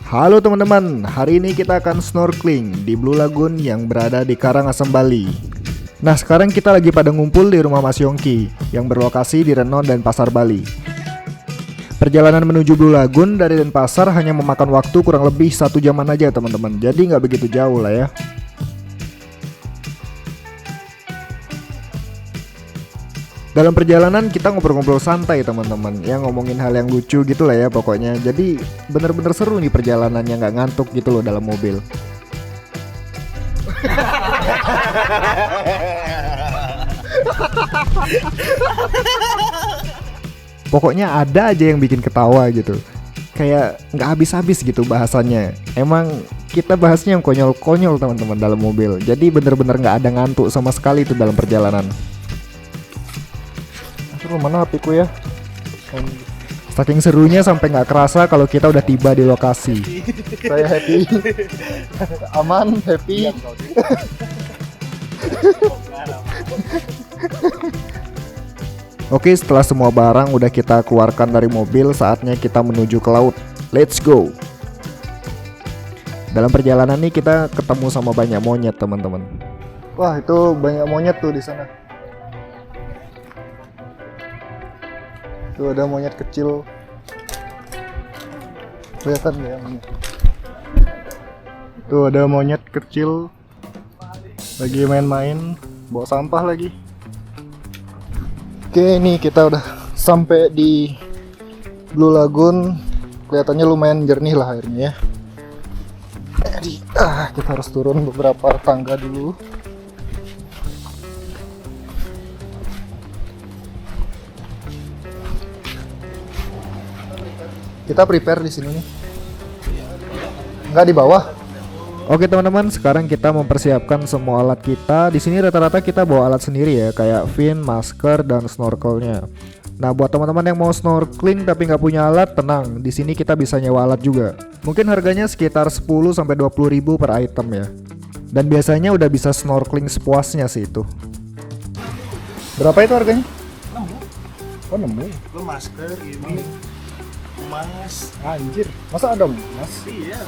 Halo teman-teman, hari ini kita akan snorkeling di Blue Lagoon yang berada di Karangasem, Bali. Nah, sekarang kita lagi pada ngumpul di rumah Mas Yongki yang berlokasi di Renon dan Pasar, Bali. Perjalanan menuju Blue Lagoon dari Denpasar hanya memakan waktu kurang lebih 1 jaman aja teman-teman, jadi nggak begitu jauh lah ya. Dalam perjalanan kita ngobrol-ngobrol santai teman-teman, ya ngomongin hal yang lucu gitu lah ya pokoknya. Jadi bener-bener seru nih perjalanannya, nggak ngantuk gitu loh dalam mobil. Pokoknya ada aja yang bikin ketawa gitu, kayak nggak habis-habis gitu bahasannya. Emang kita bahasnya yang konyol-konyol teman-teman dalam mobil, jadi bener-bener nggak ada ngantuk sama sekali itu dalam perjalanan. Mana HP-ku ya? Saking serunya sampai nggak kerasa kalau kita udah tiba di lokasi. Saya happy, aman, happy. Oke, setelah semua barang udah kita keluarkan dari mobil, saatnya kita menuju ke laut. Let's go. Dalam perjalanan ini kita ketemu sama banyak monyet teman-teman. Wah, itu banyak monyet tuh di sana. Tuh ada monyet kecil, kelihatan ya monyet. Tuh ada monyet kecil lagi main-main, bawa sampah lagi. Oke, ini kita udah sampai di Blue Lagoon. Kelihatannya lumayan jernih lah airnya ya. Jadi kita harus turun beberapa tangga dulu. Kita prepare di sini nih. Enggak di bawah. Oke teman-teman, sekarang kita mempersiapkan semua alat kita. Di sini rata-rata kita bawa alat sendiri ya, kayak fin, masker, dan snorkelnya. Nah, buat teman-teman yang mau snorkeling tapi nggak punya alat, tenang. Di sini kita bisa nyewa alat juga. Mungkin harganya sekitar 10 sampai 20 ribu per item ya. Dan biasanya udah bisa snorkeling sepuasnya sih itu. Berapa itu harganya? 6. Oh, 6. Lo masker ini emas. Anjir, masa ada emas? Iya,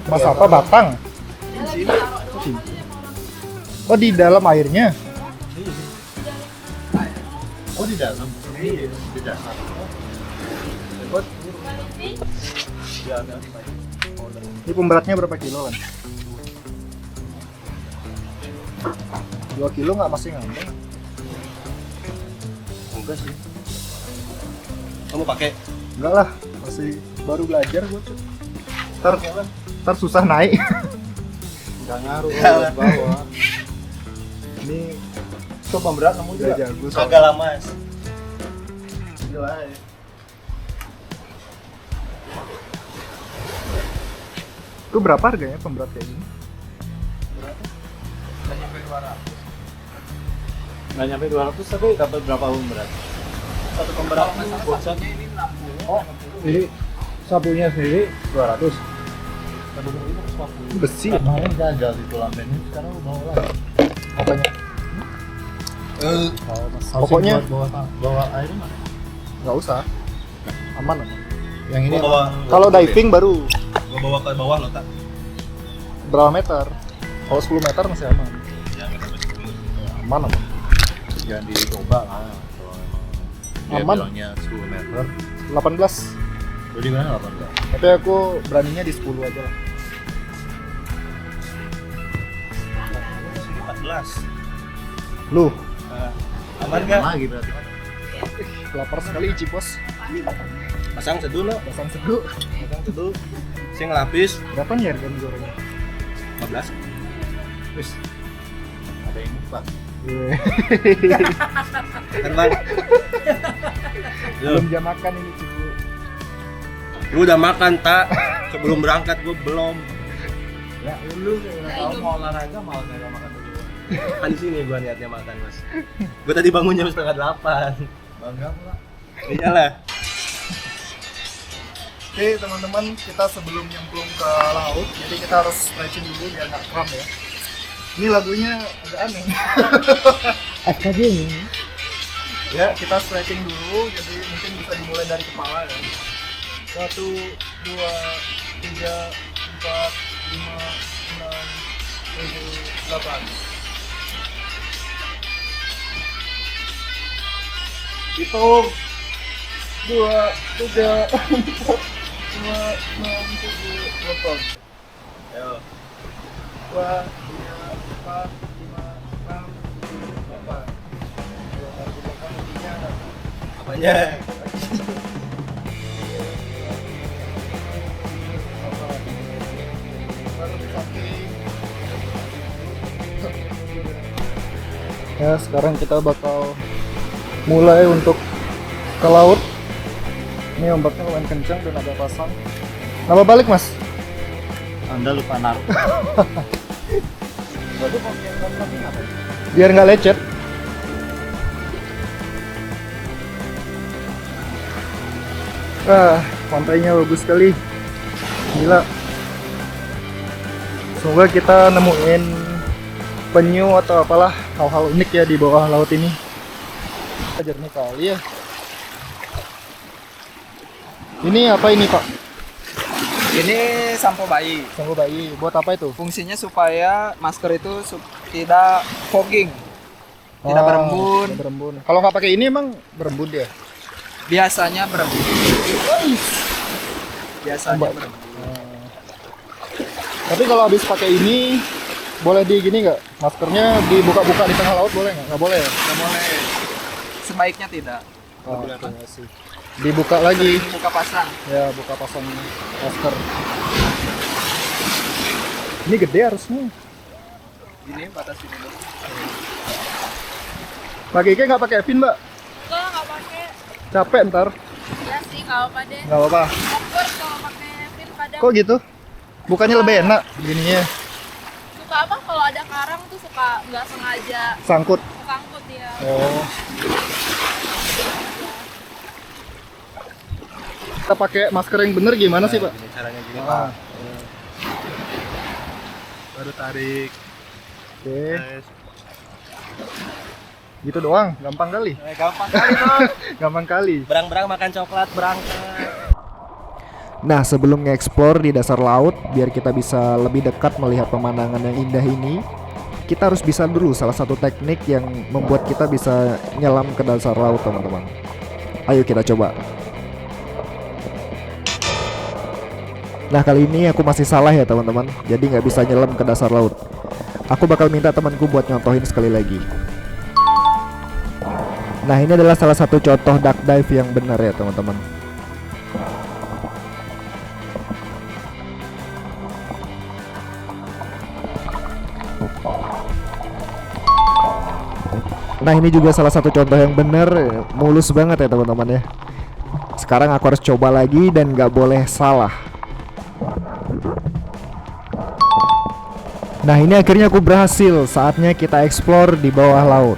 Mas apa batang? Oh, di dalam airnya? Oh, di dalam. Iya, di dasar. Ini pemberatnya berapa kilo kan? 2 kilo nggak masih ngambang? Enggak sih. Kamu pakai? Enggak lah, masih baru belajar gue tuh. Ntar susah naik. Enggak ngaruh ke bawah. Ini Coba berat kamu juga. jago Kagak lah, Mas. Gila ya. Itu berapa harganya pemberat kayak gini? Nggak nyampe 200 tapi dapat berapa pemberat? Satu pemberat bocatnya ini 60. Oh, Jadi sapunya sendiri 200. Besi. Kemarin gagal di tulang ini, sekarang udah bawa lagi. Apanya? Pokoknya Bawa air mana? nggak usah. Aman. Yang ini Kalau diving baru gua bawa ke bawah lo tak? berapa meter? Kalau 10 meter masih aman. Ya, nggak sampai 10. Aman. Jangan dicoba lah. Kalau dia Aman. bilangnya 10 meter. 18. Jadi gimana 18? Tapi aku beraninya di 10 aja lah. 14. Lu Aman nggak? Lagi berarti. lapar sekali Ici bos. Pasang seduh lo. Pasang seduh. Pasang seduh. Saya ngelapis Berapa nih harga gorengnya? 15. Wis. Ada yang lupa. Kan bang. Belum jam makan ini Cibu. Lu udah makan tak? Sebelum berangkat gua belum. Ya lu kalau mau olahraga mau kagak makan dulu. Kan di sini gua niatnya makan mas. Gua tadi bangun jam 7:30. Bangga pula. Iyalah. Oke teman-teman, kita sebelum nyemplung ke laut, jadi kita harus stretching dulu biar nggak kram ya. Ini lagunya agak aneh. Ya kita stretching dulu, jadi mungkin bisa dimulai dari kepala ya. 1, 2, 3, 4, 5, 6, 7, 8. Hitung 2, 3, 4, 5, 6, 7, 8. Ayo. 2, 3, 4, 5, 6, 7, 8. Apanya? Ya, sekarang kita bakal mulai untuk ke laut. Ini ombaknya lumayan kencang dan agak pasang. Nama balik, Mas? Anda lupa naruh. Biar nggak lecet. Pantainya bagus sekali. Gila. Semoga kita nemuin penyu atau apalah hal-hal unik ya di bawah laut ini. Jernih kali ya. Ini apa ini, Pak? Ini sampo bayi. Sampo bayi. Buat apa itu? Fungsinya supaya masker itu tidak fogging, tidak berembun. Tidak berembun. Kalau nggak pakai ini emang berembun dia? Biasanya berembun. Biasanya berembun. Tapi kalau habis pakai ini boleh di gini nggak? Maskernya dibuka-buka di tengah laut boleh nggak? Nggak boleh ya? Nggak boleh. Sebaiknya tidak. Sih. Dibuka lagi. Buka pasang. Ya, buka pasang masker. Ini gede harusnya. Ini batas ini dulu. Pakai Ike nggak pakai Evin, Mbak? Nggak pakai. Capek ntar. Ya sih, nggak apa deh. Nggak apa-apa. Kompor kalau pakai pin kadang Kok gitu? Bukannya lebih enak gininya? suka apa kalau ada karang tuh suka nggak sengaja Sangkut. kesangkut ya. Oh. Kita pakai masker yang bener gimana sih, Pak? Caranya gini, Ah. Baru tarik. Oke. Gitu doang, gampang kali. Gampang kali dong. Gampang kali. Berang-berang makan coklat, berangkat. Nah, sebelum nge-explore di dasar laut, biar kita bisa lebih dekat melihat pemandangan yang indah ini, kita harus bisa dulu salah satu teknik yang membuat kita bisa nyelam ke dasar laut, teman-teman. Ayo kita coba. Nah, kali ini aku masih salah ya, teman-teman. Jadi nggak bisa nyelam ke dasar laut. Aku bakal minta temanku buat nyontohin sekali lagi. Nah, ini adalah salah satu contoh duck dive yang benar ya, teman-teman. Nah, ini juga salah satu contoh yang benar, mulus banget ya teman-teman ya. Sekarang aku harus coba lagi dan nggak boleh salah. Nah, ini akhirnya aku berhasil. Saatnya kita explore di bawah laut.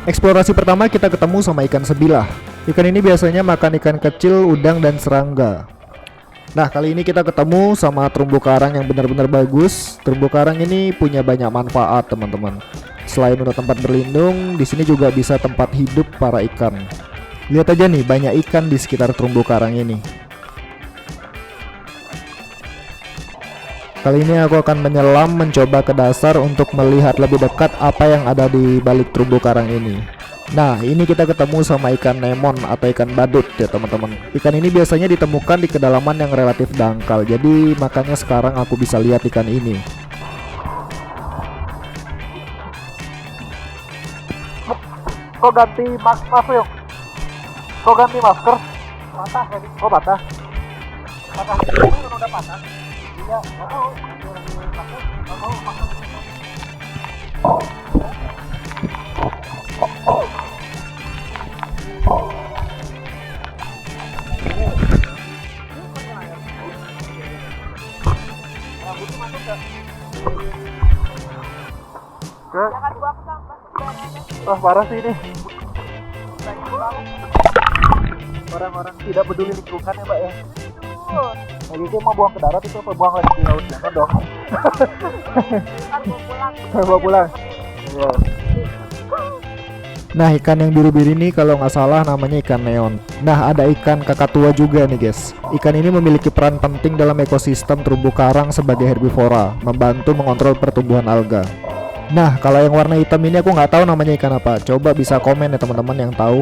Eksplorasi pertama kita ketemu sama ikan sebilah. Ikan ini biasanya makan ikan kecil, udang, dan serangga. Nah, kali ini kita ketemu sama terumbu karang yang benar-benar bagus. Terumbu karang ini punya banyak manfaat, teman-teman. Selain untuk tempat berlindung, di sini juga bisa tempat hidup para ikan. Lihat aja nih, banyak ikan di sekitar terumbu karang ini. Kali ini aku akan menyelam mencoba ke dasar untuk melihat lebih dekat apa yang ada di balik terumbu karang ini. Nah, ini kita ketemu sama ikan nemon atau ikan badut ya teman-teman. Ikan ini biasanya ditemukan di kedalaman yang relatif dangkal. Jadi makanya sekarang aku bisa lihat ikan ini. Kok ganti masker yuk? Kok ganti masker? Patah tadi. Oh, patah. Patah. Udah patah. Iya, tahu. Wah, parah sih ini. Orang-orang tidak peduli lingkungan ya, Mbak ya. Lagi itu mau buang ke darat itu apa buang lagi di laut? Jangan dong. Bawa pulang. Wow. Nah, ikan yang biru-biru ini kalau nggak salah namanya ikan neon. Nah, ada ikan kakatua juga nih guys. Ikan ini memiliki peran penting dalam ekosistem terumbu karang sebagai herbivora, membantu mengontrol pertumbuhan alga. Nah, kalau yang warna hitam ini aku nggak tahu namanya ikan apa. Coba bisa komen ya teman-teman yang tahu.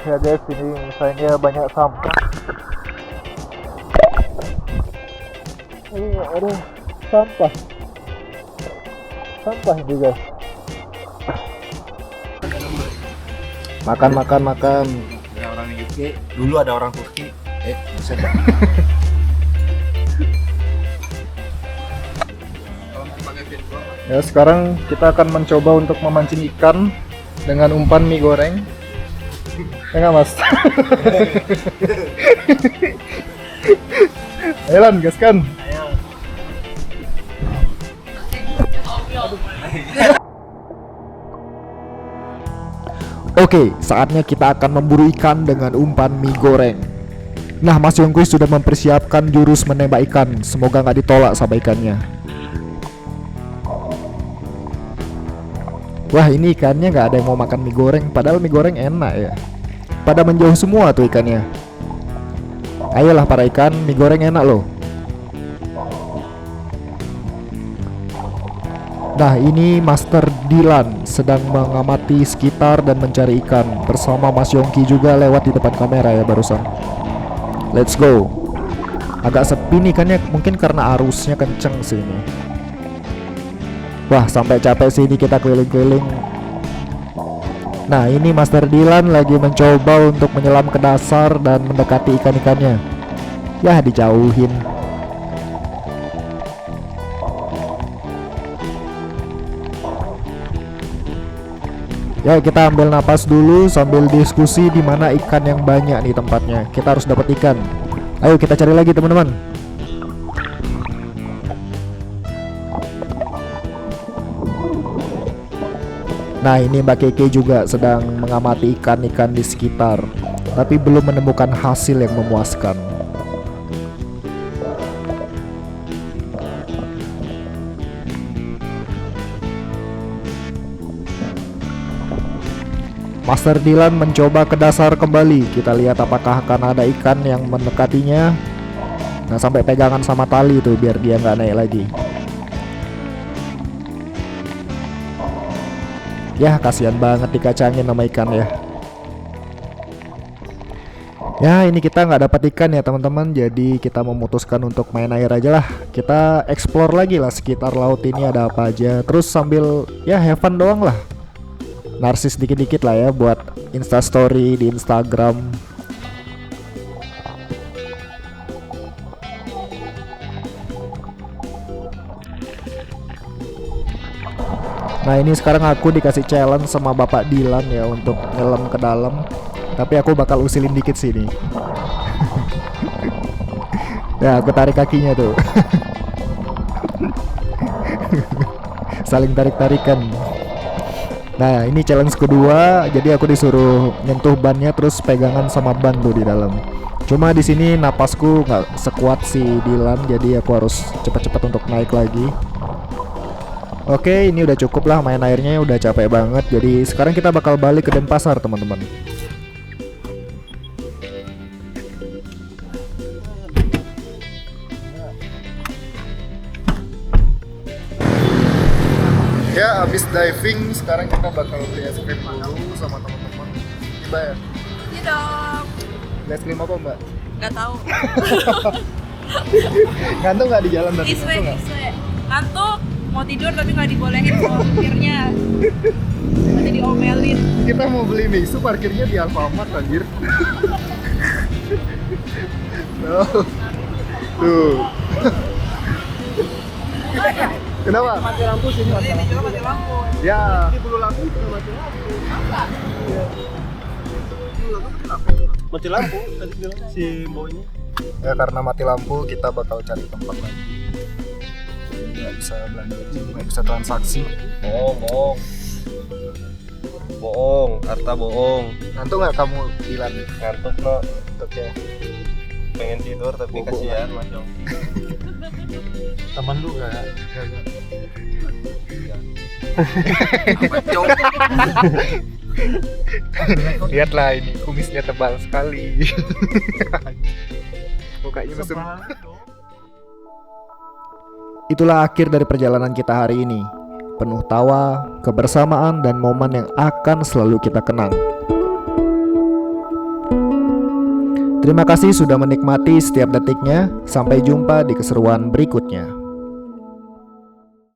Ya guys, ini misalnya banyak sampah. Ini ada sampah. Sampah ini guys. Makan. Ada orang UK, dulu ada orang Turki. Buset dah. Ya, sekarang kita akan mencoba untuk memancing ikan dengan umpan mie goreng. Ya nggak mas? Ayo Lan, gaskan. Oke, saatnya kita akan memburu ikan dengan umpan mie goreng. Nah, Mas Yongkuy sudah mempersiapkan jurus menembak ikan. Semoga nggak ditolak sama ikannya. Wah, ini ikannya nggak ada yang mau makan mie goreng. Padahal mie goreng enak ya. Pada menjauh semua tuh ikannya. Ayolah para ikan, mie goreng enak loh. Nah, ini Master Dilan sedang mengamati sekitar dan mencari ikan bersama Mas Yongki juga lewat di depan kamera ya barusan. Let's go. Agak sepi nih ikannya, mungkin karena arusnya kenceng sih ini. Wah, sampai capek sih ini kita keliling-keliling. Nah, ini Master Dilan lagi mencoba untuk menyelam ke dasar dan mendekati ikan-ikannya. Ya, dijauhin. Ya, kita ambil napas dulu sambil diskusi di mana ikan yang banyak nih tempatnya. Kita harus dapat ikan. Ayo kita cari lagi teman-teman. Nah, ini Mbak Keke juga sedang mengamati ikan-ikan di sekitar, tapi belum menemukan hasil yang memuaskan. Master Dilan mencoba ke dasar kembali. Kita lihat apakah akan ada ikan yang mendekatinya. Nah, sampai pegangan sama tali tuh biar dia nggak naik lagi. Ya, kasihan banget dikacangin sama ikan ya. Ya, ini kita nggak dapat ikan ya teman-teman. Jadi kita memutuskan untuk main air aja lah. Kita explore lagi lah sekitar laut ini ada apa aja. Terus sambil ya have fun doang lah. Narsis dikit-dikit lah ya buat Instastory di Instagram. Nah, ini sekarang aku dikasih challenge sama Bapak Dilan ya untuk nyelam ke dalam. Tapi aku bakal usilin dikit sini. Ya, aku tarik kakinya tuh. Saling tarik-tarikan. Nah, ini challenge kedua. Jadi aku disuruh nyentuh bannya terus pegangan sama ban tuh di dalam. Cuma di sini napasku nggak sekuat si Dilan, jadi aku harus cepat-cepat untuk naik lagi. Oke, ini udah cukup lah main airnya, udah capek banget. Jadi sekarang kita bakal balik ke Denpasar teman-teman. Ya, abis diving sekarang kita bakal beli es krim dulu sama teman-teman. Dibayar. Iya dong. Beli es krim apa mbak? Nggak tahu. Ngantuk nggak di jalan tadi? Iswe. Ngantuk. Mau tidur tapi nggak dibolehin parkirnya. Nanti diomelin. Kita mau beli misu, parkirnya di Alfamart anjir. Tuh. Kenapa? Mati lampu sini. Ini juga mati lampu. Ya. Di bulu lampu juga mati lampu. Mati lampu tadi bilang si mboknya. Ya karena mati lampu kita bakal cari tempat lagi. Nggak bisa belanja, nggak bisa transaksi. Bohong, Arta bohong. Ngantuk nggak kamu Dilan? Ngantuk no. Ngantuk ya. pengen tidur tapi kasihan Majong. Teman lu gak? Lihatlah ini kumisnya tebal sekali. Mukanya mesum. Itulah akhir dari perjalanan kita hari ini. Penuh tawa, kebersamaan, dan momen yang akan selalu kita kenang. Terima kasih sudah menikmati setiap detiknya. Sampai jumpa di keseruan berikutnya.